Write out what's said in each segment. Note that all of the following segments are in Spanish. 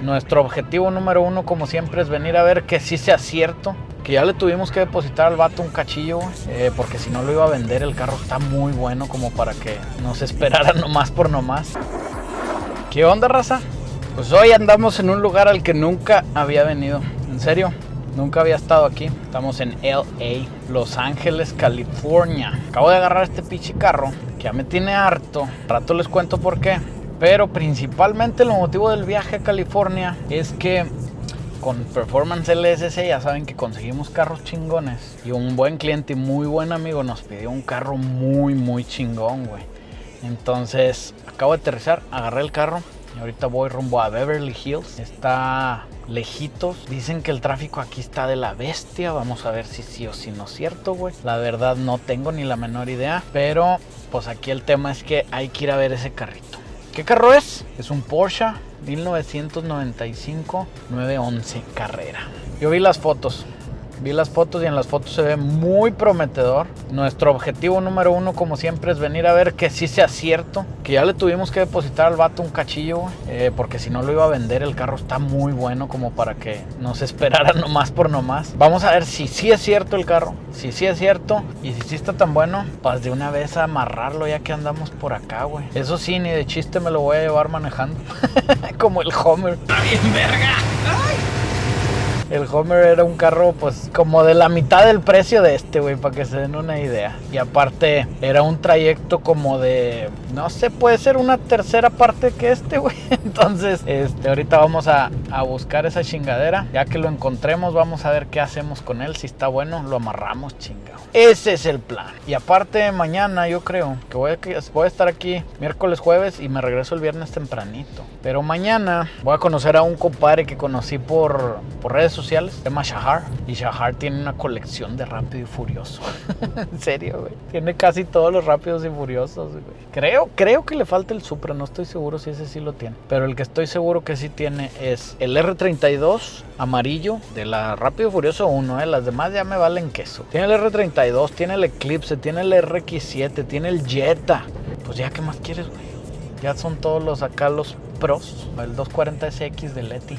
Nuestro objetivo número uno, como siempre, es venir a ver que sí sea cierto. Que ya le tuvimos que depositar al vato un cachillo, porque si no lo iba a vender. El carro está muy bueno como para que no se esperara nomás por nomás. ¿Qué onda, raza? Pues hoy andamos en un lugar al que nunca había venido. En serio, nunca había estado aquí. Estamos en LA, Los Ángeles, California. Acabo de agarrar este pinche carro que ya me tiene harto. Al rato les cuento por qué. Pero principalmente el motivo del viaje a California es que con Performance LSC ya saben que conseguimos carros chingones. Y un buen cliente y muy buen amigo nos pidió un carro muy chingón, güey. Entonces acabo de aterrizar, agarré el carro y ahorita voy rumbo a Beverly Hills. Está lejitos. Dicen que el tráfico aquí está de la bestia. Vamos a ver si sí o si no es cierto, güey. La verdad no tengo ni la menor idea. Pero pues aquí el tema es que hay que ir a ver ese carrito. ¿Qué carro es? Es un Porsche 1995 911 Carrera. Yo vi las fotos y en las fotos se ve muy prometedor. Nuestro objetivo número uno, como siempre, es venir a ver que sí sea cierto. Que ya le tuvimos que depositar al vato un cachillo, porque si no lo iba a vender. El carro está muy bueno como para que no se esperara nomás por nomás. Vamos a ver si sí es cierto el carro, si sí es cierto, y si sí está tan bueno, pues de una vez a amarrarlo ya que andamos por acá, güey. Eso sí, ni de chiste me lo voy a llevar manejando. Como el Homer. ¡Está bien verga! ¡Ay! El Homer era un carro pues como de la mitad del precio de este, güey, para que se den una idea. Y aparte era un trayecto como de, no sé, puede ser una tercera parte que este, güey. Entonces, ahorita vamos a buscar esa chingadera. Ya que lo encontremos, vamos a ver qué hacemos con él. Si está bueno, lo amarramos, chingado. Ese es el plan. Y aparte, mañana yo creo que voy a estar aquí miércoles, jueves y me regreso el viernes tempranito. Pero mañana voy a conocer a un compadre que conocí por redes sociales. Se llama Shahar. Y Shahar tiene una colección de Rápido y Furioso. En serio, güey. Tiene casi todos los Rápidos y Furiosos, güey. Creo que le falta el Supra. No estoy seguro si ese sí lo tiene. Pero el que estoy seguro que sí tiene es el R32 amarillo de la Rápido y Furioso 1. Las demás ya me valen queso. Tiene el R32, tiene el Eclipse, tiene el RX7, tiene el Jetta. Pues ya, ¿qué más quieres, güey? Ya son todos los acá los pros. El 240SX de Leti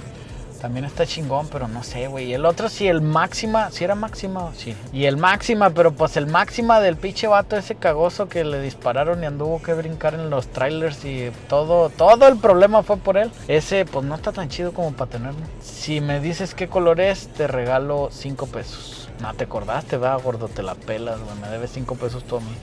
también está chingón, pero no sé, güey. Y el otro sí, el Máxima. ¿Sí era Máxima? Sí. Y el Máxima, pero pues el Máxima del pinche vato ese cagoso que le dispararon y anduvo que brincar en los trailers y todo el problema fue por él. Ese pues no está tan chido como para tenerlo. Si me dices qué color es, te regalo 5 pesos. No te acordaste, va, gordo, te la pelas, güey. Me debes 5 pesos tú a mí.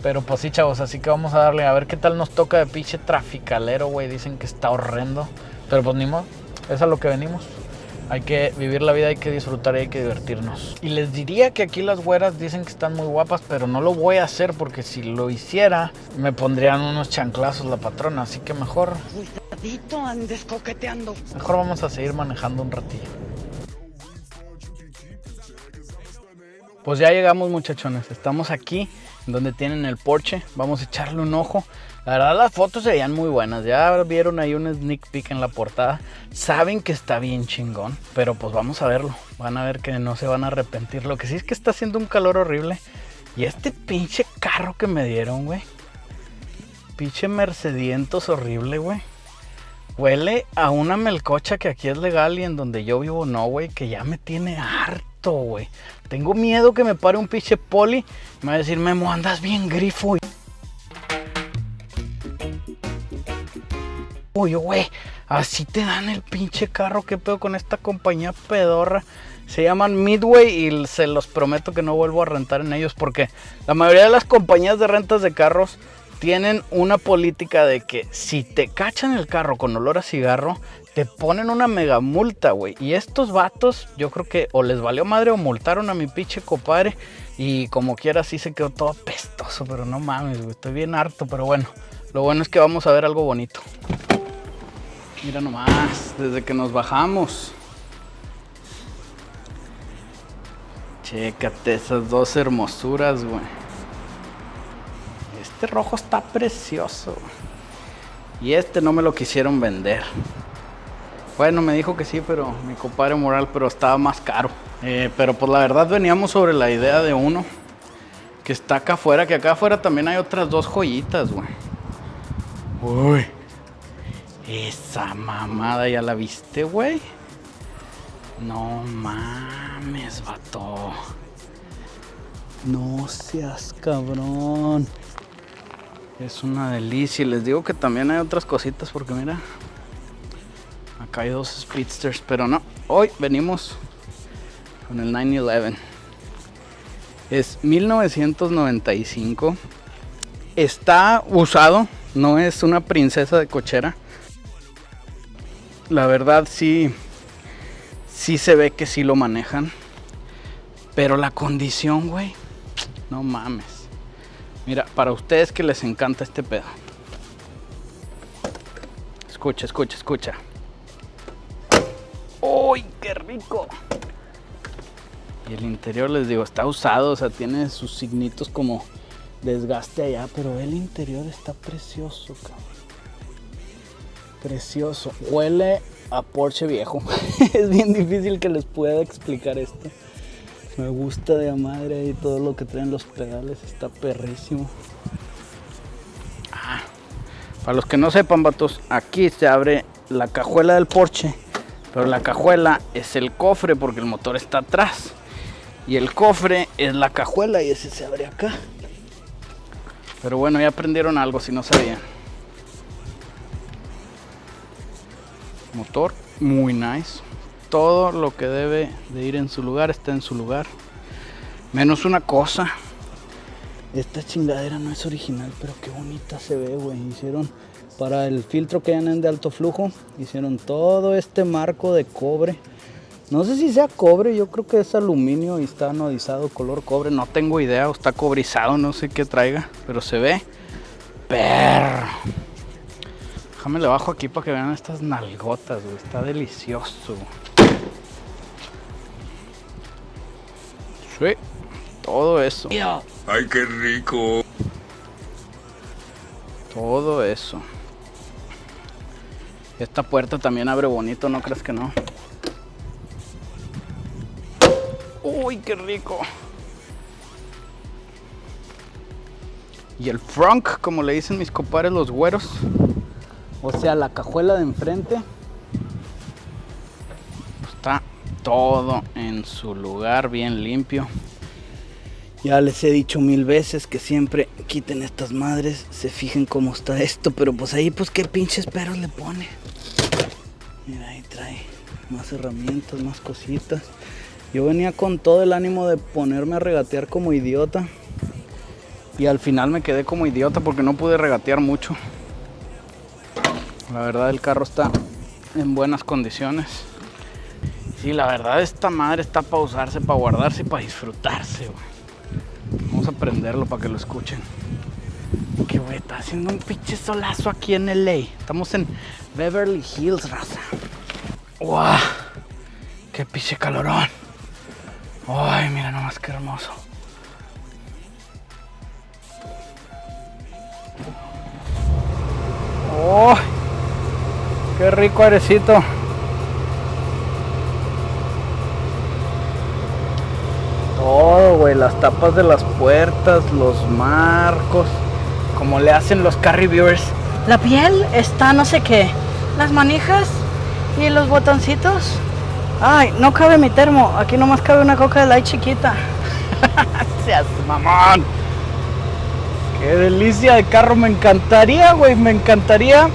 Pero pues sí, chavos, así que vamos a darle a ver qué tal nos toca de pinche traficalero, güey. Dicen que está horrendo. Pero pues ni modo. Es a lo que venimos. Hay que vivir la vida, hay que disfrutar y hay que divertirnos. Y les diría que aquí las güeras dicen que están muy guapas, pero no lo voy a hacer porque si lo hiciera me pondrían unos chanclazos la patrona. Así que mejor... Cuidadito, andes coqueteando. Mejor vamos a seguir manejando un ratillo. Pues ya llegamos, muchachones. Estamos aquí donde tienen el Porsche. Vamos a echarle un ojo. La verdad las fotos se veían muy buenas. Ya vieron ahí un sneak peek en la portada. Saben que está bien chingón. Pero pues vamos a verlo. Van a ver que no se van a arrepentir. Lo que sí es que está haciendo un calor horrible. Y este pinche carro que me dieron, güey. Pinche Mercedientos horrible, güey. Huele a una melcocha que aquí es legal y en donde yo vivo no, güey. Que ya me tiene harto, güey. Tengo miedo que me pare un pinche poli y me va a decir, Memo, andas bien grifo. Oye, güey, así te dan el pinche carro. ¿Qué pedo con esta compañía pedorra? Se llaman Midway y se los prometo que no vuelvo a rentar en ellos porque la mayoría de las compañías de rentas de carros tienen una política de que si te cachan el carro con olor a cigarro, te ponen una mega multa, güey. Y estos vatos, yo creo que o les valió madre o multaron a mi pinche compadre. Y como quiera, sí se quedó todo apestoso. Pero no mames, güey, estoy bien harto. Pero bueno, lo bueno es que vamos a ver algo bonito. Mira nomás, desde que nos bajamos. Chécate esas dos hermosuras, güey. Este rojo está precioso. Y este no me lo quisieron vender. Bueno, me dijo que sí, pero mi compadre Moral, pero estaba más caro. Pero pues la verdad veníamos sobre la idea de uno que está acá afuera, que acá afuera también hay otras dos joyitas, güey. Uy. Esa mamada, ¿ya la viste, güey? No mames, vato. No seas cabrón. Es una delicia. Y les digo que también hay otras cositas porque mira, acá hay dos Speedsters, pero no. Hoy venimos con el 911. Es 1995. Está usado. No es una princesa de cochera. La verdad sí se ve que sí lo manejan. Pero la condición, güey, no mames. Mira, para ustedes que les encanta este pedo. Escucha, escucha, escucha. ¡Uy, qué rico! Y el interior, les digo, está usado. O sea, tiene sus signitos como desgaste allá. Pero el interior está precioso, cabrón. Precioso. Huele a Porsche viejo. Es bien difícil que les pueda explicar esto. Me gusta de a madre y todo lo que traen los pedales. Está perrísimo. Para los que no sepan, vatos, aquí se abre la cajuela del Porsche. Pero la cajuela es el cofre porque el motor está atrás. Y el cofre es la cajuela y ese se abre acá. Pero bueno, ya aprendieron algo si no sabían. Motor muy nice. Todo lo que debe de ir en su lugar está en su lugar. Menos una cosa. Esta chingadera no es original, pero qué bonita se ve, güey. Hicieron para el filtro que vienen de alto flujo. Hicieron todo este marco de cobre. No sé si sea cobre, yo creo que es aluminio y está anodizado color cobre. No tengo idea, o está cobrizado, no sé qué traiga. Pero se ve perro. Déjame le bajo aquí para que vean estas nalgotas, güey. Está delicioso. Sí, todo eso. ¡Ay, qué rico! Todo eso. Esta puerta también abre bonito, ¿no crees que no? ¡Uy, qué rico! Y el frunk, como le dicen mis compadres los güeros. O sea, la cajuela de enfrente. Está todo en su lugar, bien limpio. Ya les he dicho 1000 veces que siempre quiten estas madres, se fijen cómo está esto, pero pues ahí pues qué pinches peros le pone. Mira, ahí trae más herramientas, más cositas. Yo venía con todo el ánimo de ponerme a regatear como idiota. Y al final me quedé como idiota porque no pude regatear mucho. La verdad el carro está en buenas condiciones. Sí, la verdad esta madre está para usarse, para guardarse y para disfrutarse, güey. Vamos a prenderlo para que lo escuchen. Que güey, está haciendo un pinche solazo aquí en LA. Estamos en Beverly Hills, raza. ¡Wow! ¡Qué pinche calorón! ¡Ay, mira nomás qué hermoso! ¡Oh! ¡Qué rico airecito! Todo, güey, las tapas de las puertas, los marcos, como le hacen los car reviewers. La piel está no sé qué, las manijas y los botoncitos. Ay, no cabe mi termo, aquí nomás cabe una coca de light chiquita. Seas mamón. Qué delicia de carro, me encantaría, güey, me encantaría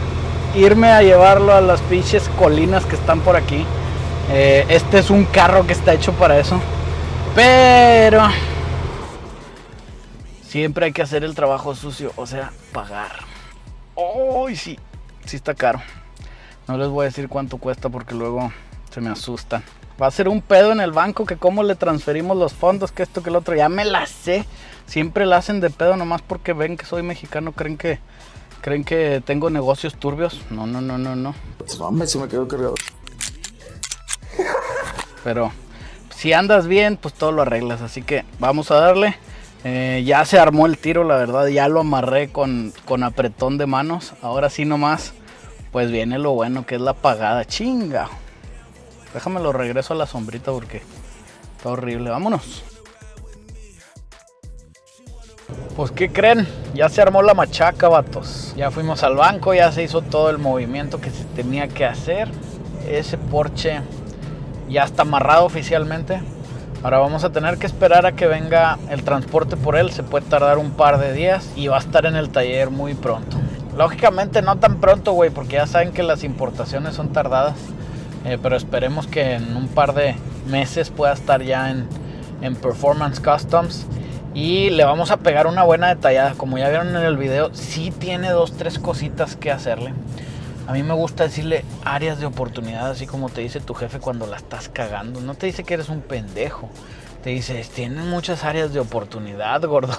irme a llevarlo a las pinches colinas que están por aquí. Este es un carro que está hecho para eso. Pero siempre hay que hacer el trabajo sucio, o sea, pagar. ¡Oh, sí! Sí está caro. No les voy a decir cuánto cuesta porque luego se me asustan. Va a ser un pedo en el banco que cómo le transferimos los fondos, que esto, que el otro. Ya me la sé. Siempre la hacen de pedo nomás porque ven que soy mexicano. ¿Creen que tengo negocios turbios? No. Mames, se me quedó cargado. Pero si andas bien, pues todo lo arreglas. Así que vamos a darle. Ya se armó el tiro, la verdad. Ya lo amarré con apretón de manos. Ahora sí nomás, pues viene lo bueno, que es la pagada. Chinga. Déjame lo regreso a la sombrita porque está horrible. Vámonos. Pues ¿qué creen? Ya se armó la machaca, vatos. Ya fuimos al banco, ya se hizo todo el movimiento que se tenía que hacer. Ese Porsche ya está amarrado oficialmente. Ahora vamos a tener que esperar a que venga el transporte por él. Se puede tardar un par de días y va a estar en el taller muy pronto. Lógicamente no tan pronto, güey, porque ya saben que las importaciones son tardadas. Pero esperemos que en un par de meses pueda estar ya en Performance Customs. Y le vamos a pegar una buena detallada. Como ya vieron en el video, sí tiene 2-3 cositas que hacerle. A mí me gusta decirle áreas de oportunidad, así como te dice tu jefe cuando la estás cagando. No te dice que eres un pendejo. Te dice, tienen muchas áreas de oportunidad, gordo.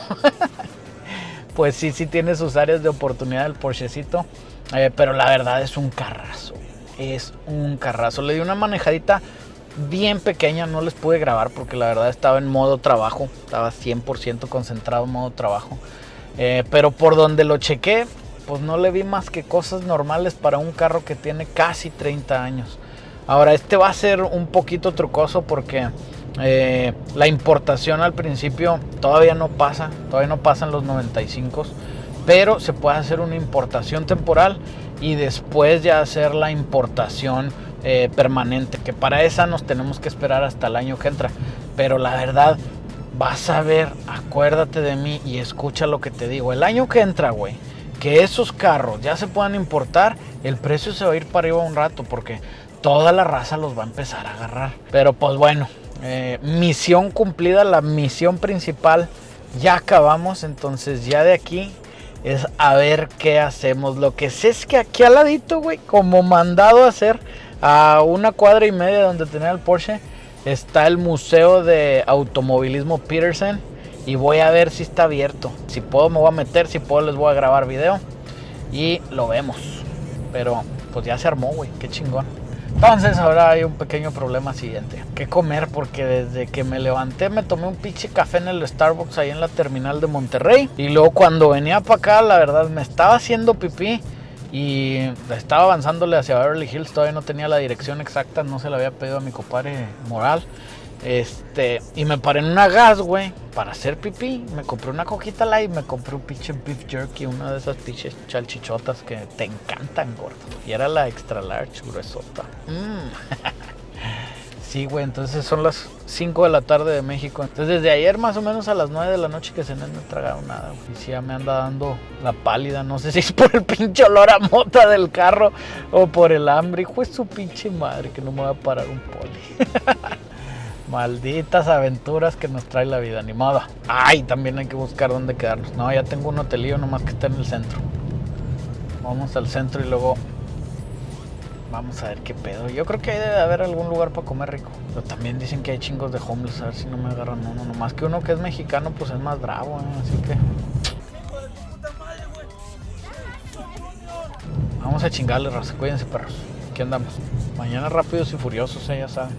Pues sí tiene sus áreas de oportunidad el Porschecito. Pero la verdad es un carrazo. Es un carrazo. Le di una manejadita bien pequeña, no les pude grabar porque la verdad estaba en modo trabajo, estaba 100% concentrado en modo trabajo, pero por donde lo chequé, pues no le vi más que cosas normales para un carro que tiene casi 30 años. Ahora este va a ser un poquito trucoso porque la importación al principio todavía no pasan los 95, pero se puede hacer una importación temporal y después ya hacer la importación permanente, que para esa nos tenemos que esperar hasta el año que entra. Pero la verdad, vas a ver, acuérdate de mí y escucha lo que te digo. El año que entra, güey, que esos carros ya se puedan importar, el precio se va a ir para arriba un rato porque toda la raza los va a empezar a agarrar. Pero pues bueno, misión cumplida, la misión principal ya acabamos. Entonces ya de aquí es a ver qué hacemos. Lo que sé es que aquí al ladito, güey, como mandado a hacer, a 1,5 cuadras donde tenía el Porsche, está el Museo de Automovilismo Petersen. Y voy a ver si está abierto. Si puedo me voy a meter, si puedo les voy a grabar video. Y lo vemos. Pero pues ya se armó, güey, qué chingón. Entonces ahora hay un pequeño problema siguiente. ¿Qué comer? Porque desde que me levanté me tomé un pinche café en el Starbucks ahí en la terminal de Monterrey. Y luego cuando venía para acá, la verdad, me estaba haciendo pipí. Y estaba avanzándole hacia Beverly Hills. Todavía no tenía la dirección exacta. No se la había pedido a mi compadre Moral. Y me paré en una gas, güey, para hacer pipí. Me compré una coquita light, me compré un pinche beef jerky, una de esas pinches chalchichotas que te encantan, gordo. Y era la extra large, gruesota. Sí, güey, entonces son las 5 de la tarde de México. Entonces desde ayer más o menos a las 9 de la noche que cené no he tragado nada, güey. Y sí, ya me anda dando la pálida. No sé si es por el pinche olor a mota del carro o por el hambre. Hijo de su pinche madre que no me va a parar un poli. Malditas aventuras que nos trae la vida, ni modo. Ay, también hay que buscar dónde quedarnos. No, ya tengo un hotelillo nomás que está en el centro. Vamos al centro y luego vamos a ver qué pedo. Yo creo que ahí debe haber algún lugar para comer rico. Pero también dicen que hay chingos de homeless. A ver si no me agarran uno. Nomás que uno que es mexicano pues es más bravo, así que vamos a chingarle, raza. Cuídense, perros. Aquí andamos. Mañana Rápidos y Furiosos, ya saben.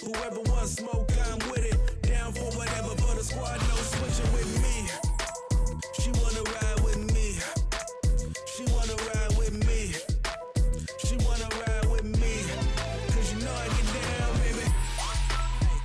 Whoever wants smoke, I'm with it. Down for whatever for the squad.